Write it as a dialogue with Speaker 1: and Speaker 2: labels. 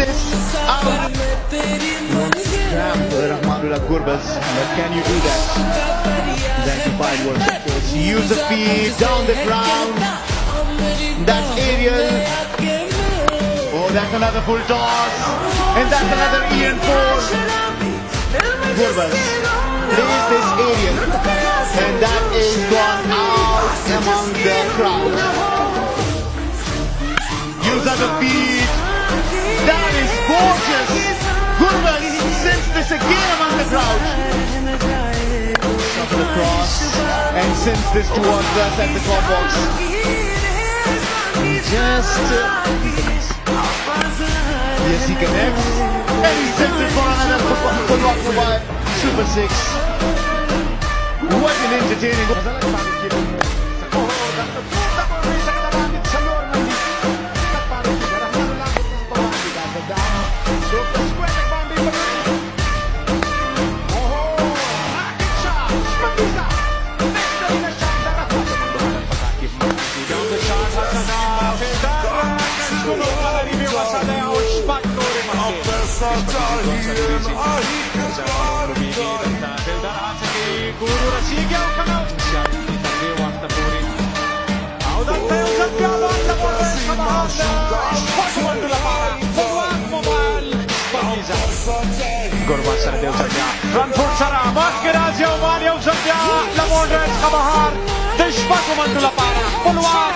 Speaker 1: this out. Rehman ګربز, but can you do that? Identified was use the feet down the ground. That's aerial. Oh, that's another full toss, and that's another Ian 4. ګربز plays this aerial, and that is gone out among the crowd. Use of the feet. That is gorgeous. ګربز sends this again among the crowd. Shuffle across and sends this towards us at the top box. Just yes, he connects and he sends it for another football by Super 6. What an entertaining ګربز سره د یو ځل بیا فرانکفورټ سره مخکې راځي او مان یو ځل بیا له مونډې څخه بهر د شپږو منډو لپاره خپلواک